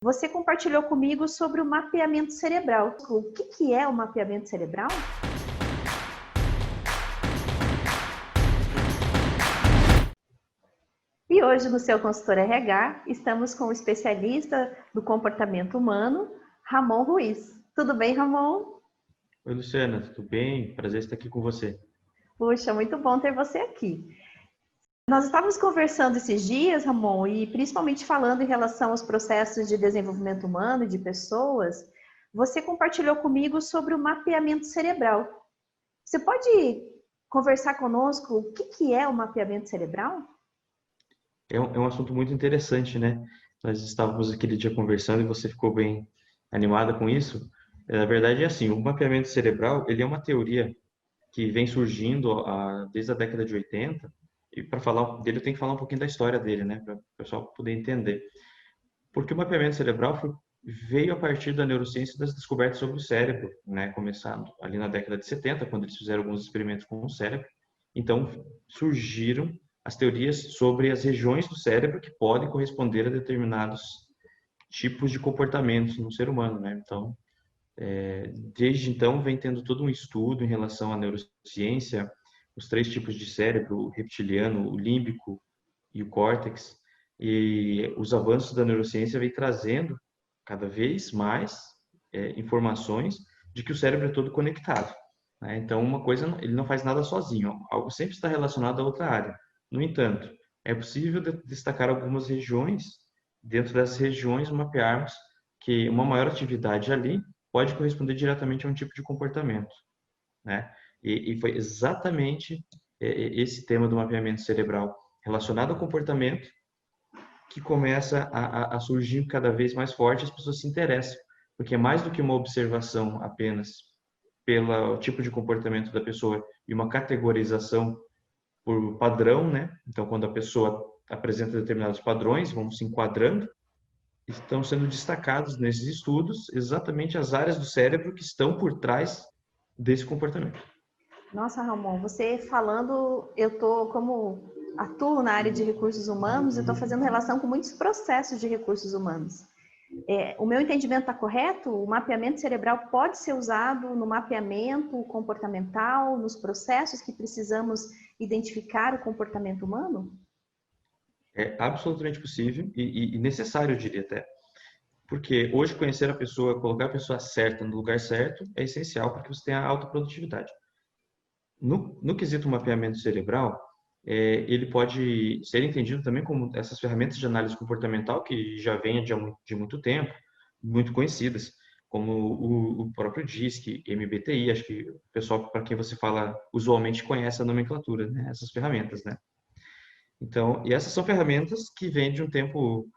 Você compartilhou comigo sobre o mapeamento cerebral. O que é o mapeamento cerebral? E hoje, no seu consultor RH, estamos com o especialista do comportamento humano, Ramon Ruiz. Tudo bem, Ramon? Oi, Luciana, tudo bem? Prazer estar aqui com você. Puxa, muito bom ter você aqui. Nós estávamos conversando esses dias, Ramon, e principalmente falando em relação aos processos de desenvolvimento humano e de pessoas. Você compartilhou comigo sobre o mapeamento cerebral. Você pode conversar conosco o que é o mapeamento cerebral? É um assunto muito interessante, né? Nós estávamos aquele dia conversando e você ficou bem animada com isso. Na verdade, é assim, o mapeamento cerebral, ele é uma teoria que vem surgindo desde a década de 80, e para falar dele eu tenho que falar um pouquinho da história dele, né? Para o pessoal poder entender. Porque o mapeamento cerebral veio a partir da neurociência e das descobertas sobre o cérebro, né? Começando ali na década de 70, quando eles fizeram alguns experimentos com o cérebro. Então, surgiram as teorias sobre as regiões do cérebro que podem corresponder a determinados tipos de comportamentos no ser humano, né? Então, desde então, vem tendo todo um estudo em relação à neurociência, os três tipos de cérebro, o reptiliano, o límbico e o córtex, e os avanços da neurociência vem trazendo cada vez mais informações de que o cérebro é todo conectado, né? Então, uma coisa, ele não faz nada sozinho, algo sempre está relacionado a outra área. No entanto, é possível destacar algumas regiões, dentro dessas regiões, mapearmos que uma maior atividade ali pode corresponder diretamente a um tipo de comportamento, né? E foi exatamente esse tema do mapeamento cerebral relacionado ao comportamento que começa a surgir cada vez mais forte, as pessoas se interessam, porque é mais do que uma observação apenas pelo tipo de comportamento da pessoa e uma categorização por padrão, né? Então, quando a pessoa apresenta determinados padrões, vamos se enquadrando, estão sendo destacados nesses estudos exatamente as áreas do cérebro que estão por trás desse comportamento. Nossa, Ramon, você falando, eu tô como atuo na área de recursos humanos, eu estou fazendo relação com muitos processos de recursos humanos. O meu entendimento está correto? O mapeamento cerebral pode ser usado no mapeamento comportamental, nos processos que precisamos identificar o comportamento humano? É absolutamente possível e necessário, eu diria até. Porque hoje conhecer a pessoa, colocar a pessoa certa no lugar certo é essencial para que você tenha alta produtividade. No quesito mapeamento cerebral, ele pode ser entendido também como essas ferramentas de análise comportamental que já vêm de muito tempo, muito conhecidas, como o próprio DISC, MBTI, acho que o pessoal para quem você fala usualmente conhece a nomenclatura, né? Essas ferramentas, né? Então, e essas são ferramentas que vêm de um tempo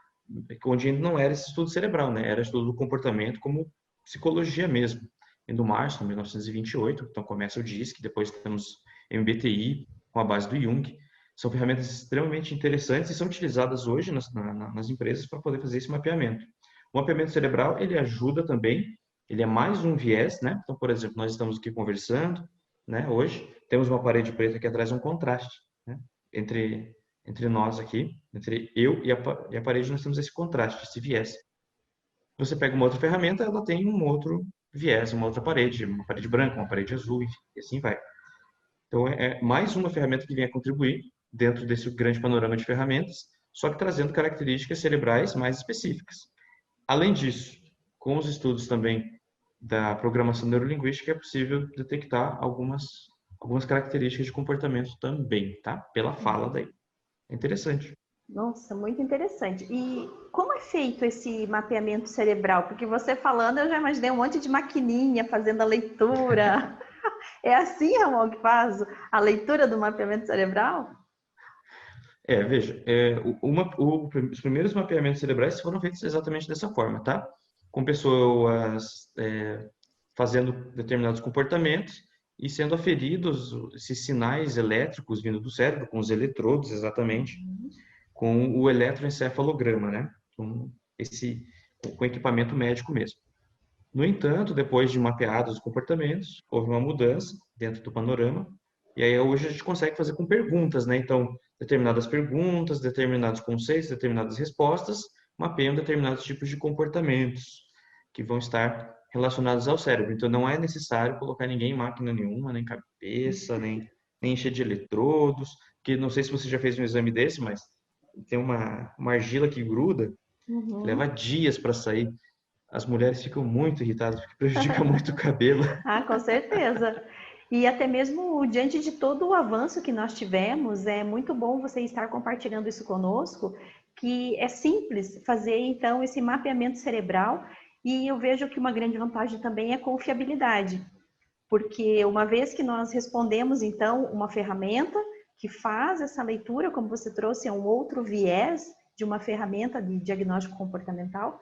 onde ainda não era esse estudo cerebral, né? Era estudo do comportamento como psicologia mesmo. E do Marshall, em 1928, então começa o DISC, depois temos MBTI, com a base do Jung. São ferramentas extremamente interessantes e são utilizadas hoje nas empresas para poder fazer esse mapeamento. O mapeamento cerebral, ele ajuda também, ele é mais um viés, né? Então, por exemplo, nós estamos aqui conversando, né? Hoje, temos uma parede preta que traz um contraste, né? Entre nós aqui, entre eu e a parede, nós temos esse contraste, esse viés. Você pega uma outra ferramenta, ela tem um outro viés, uma outra parede, uma parede branca, uma parede azul, e assim vai. Então, é mais uma ferramenta que vem a contribuir dentro desse grande panorama de ferramentas, só que trazendo características cerebrais mais específicas. Além disso, com os estudos também da programação neurolinguística, é possível detectar algumas características de comportamento também, tá? Pela fala daí. É interessante. Nossa, muito interessante. E como é feito esse mapeamento cerebral? Porque você falando, eu já imaginei um monte de maquininha fazendo a leitura. É assim, Ramon, que faz a leitura do mapeamento cerebral? Veja, os primeiros mapeamentos cerebrais foram feitos exatamente dessa forma, tá? Com pessoas fazendo determinados comportamentos e sendo aferidos esses sinais elétricos vindo do cérebro, com os eletrodos exatamente, com o eletroencefalograma, né? Com equipamento médico mesmo. No entanto, depois de mapeados os comportamentos, houve uma mudança dentro do panorama, e aí hoje a gente consegue fazer com perguntas, né? Então, determinadas perguntas, determinados conceitos, determinadas respostas mapeiam determinados tipos de comportamentos que vão estar relacionados ao cérebro. Então, não é necessário colocar ninguém em máquina nenhuma, nem cabeça, nem encher de eletrodos, que não sei se você já fez um exame desse, mas tem uma argila que gruda, que leva Uhum. dias para sair. As mulheres ficam muito irritadas, porque prejudica muito o cabelo. Ah, com certeza. E até mesmo diante de todo o avanço que nós tivemos, é muito bom você estar compartilhando isso conosco, que é simples fazer então esse mapeamento cerebral, e eu vejo que uma grande vantagem também é a confiabilidade, porque uma vez que nós respondemos então uma ferramenta que faz essa leitura, como você trouxe, é um outro viés de uma ferramenta de diagnóstico comportamental,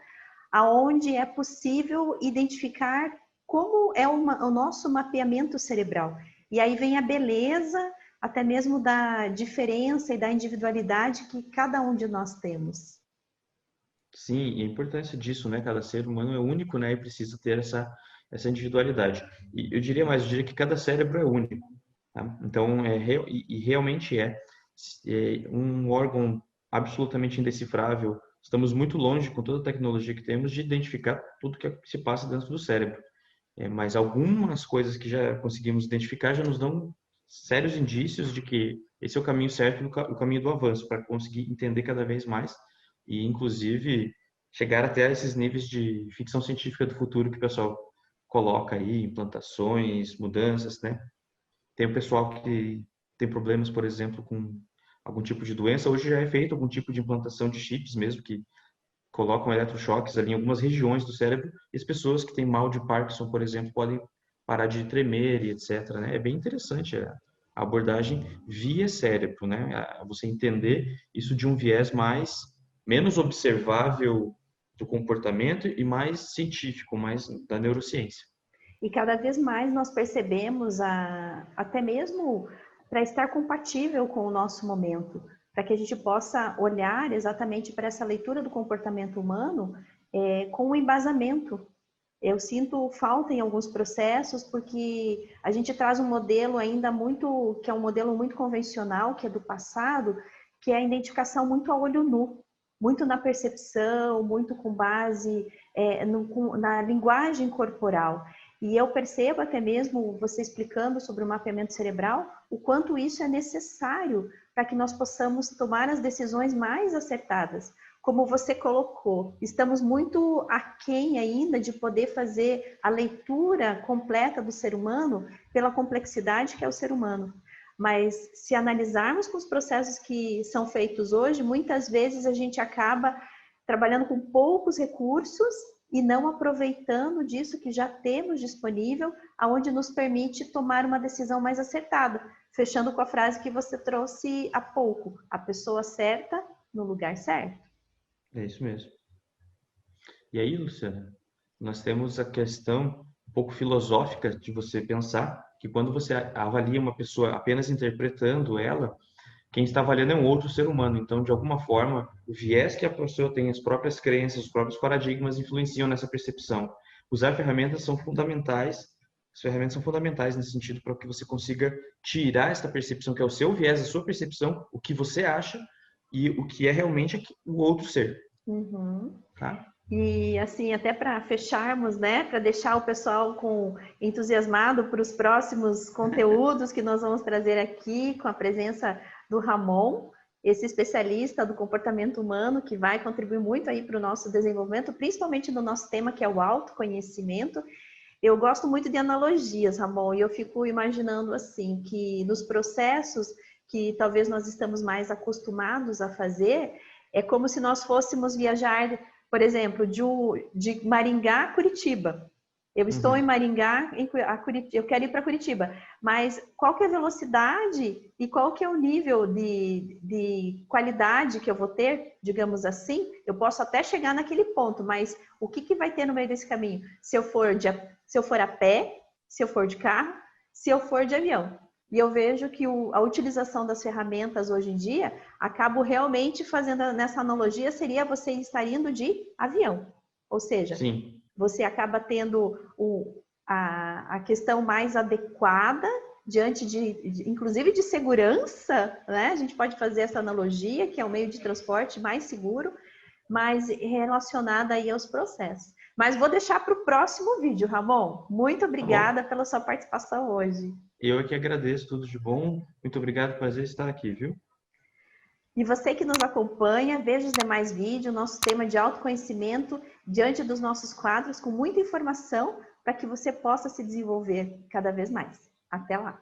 aonde é possível identificar como é o nosso mapeamento cerebral. E aí vem a beleza, até mesmo da diferença e da individualidade que cada um de nós temos. Sim, e a importância disso, né? Cada ser humano é único, né? E precisa ter essa individualidade. E eu diria mais, eu diria que cada cérebro é único, tá? Então, e realmente é um órgão absolutamente indecifrável. Estamos muito longe, com toda a tecnologia que temos, de identificar tudo que se passa dentro do cérebro. Mas algumas coisas que já conseguimos identificar já nos dão sérios indícios de que esse é o caminho certo, o caminho do avanço, para conseguir entender cada vez mais e, inclusive, chegar até esses níveis de ficção científica do futuro que o pessoal coloca aí, implantações, mudanças, né? Tem o pessoal que tem problemas, por exemplo, com algum tipo de doença. Hoje já é feito algum tipo de implantação de chips mesmo, que colocam eletrochoques ali em algumas regiões do cérebro, e as pessoas que têm mal de Parkinson, por exemplo, podem parar de tremer e etc, né? É bem interessante a abordagem via cérebro, né? Você entender isso de um viés menos observável do comportamento e mais científico, mais da neurociência. E cada vez mais nós percebemos, até mesmo para estar compatível com o nosso momento, para que a gente possa olhar exatamente para essa leitura do comportamento humano com um embasamento. Eu sinto falta em alguns processos porque a gente traz um modelo ainda muito, que é um modelo muito convencional, que é do passado, que é a identificação muito a olho nu, muito na percepção, muito com base na linguagem corporal. E eu percebo até mesmo você explicando sobre o mapeamento cerebral, o quanto isso é necessário para que nós possamos tomar as decisões mais acertadas. Como você colocou, estamos muito aquém ainda de poder fazer a leitura completa do ser humano pela complexidade que é o ser humano. Mas se analisarmos com os processos que são feitos hoje, muitas vezes a gente acaba trabalhando com poucos recursos e não aproveitando disso que já temos disponível, aonde nos permite tomar uma decisão mais acertada. Fechando com a frase que você trouxe há pouco, a pessoa certa no lugar certo. É isso mesmo. E aí, Luciana, nós temos a questão um pouco filosófica de você pensar que quando você avalia uma pessoa apenas interpretando ela, quem está avaliando é um outro ser humano. Então, de alguma forma, o viés que a pessoa tem, as próprias crenças, os próprios paradigmas influenciam nessa percepção. Usar ferramentas são fundamentais. As ferramentas são fundamentais nesse sentido para que você consiga tirar essa percepção que é o seu viés, a sua percepção, o que você acha e o que é realmente o outro ser. Uhum. Tá? E assim, até para fecharmos, né, para deixar o pessoal com entusiasmado para os próximos conteúdos que nós vamos trazer aqui, com a presença do Ramon, esse especialista do comportamento humano que vai contribuir muito aí para o nosso desenvolvimento, principalmente no nosso tema que é o autoconhecimento. Eu gosto muito de analogias, Ramon, e eu fico imaginando assim que nos processos que talvez nós estamos mais acostumados a fazer, é como se nós fôssemos viajar, por exemplo, de Maringá a Curitiba. Eu estou em Maringá, eu quero ir para Curitiba, mas qual que é a velocidade e qual que é o nível de qualidade que eu vou ter, digamos assim? Eu posso até chegar naquele ponto, mas o que vai ter no meio desse caminho? Se eu for a pé, se eu for de carro, se eu for de avião. E eu vejo que a utilização das ferramentas hoje em dia, acabo realmente fazendo nessa analogia, seria você estar indo de avião. Ou seja, Sim. você acaba tendo a questão mais adequada diante inclusive de segurança, né? A gente pode fazer essa analogia, que é o meio de transporte mais seguro, mais relacionada aí aos processos. Mas vou deixar para o próximo vídeo, Ramon. Muito obrigada pela sua participação hoje. Eu é que agradeço, tudo de bom. Muito obrigado, prazer estar aqui, viu? E você que nos acompanha, veja os demais vídeos, nosso tema de autoconhecimento diante dos nossos quadros, com muita informação para que você possa se desenvolver cada vez mais. Até lá!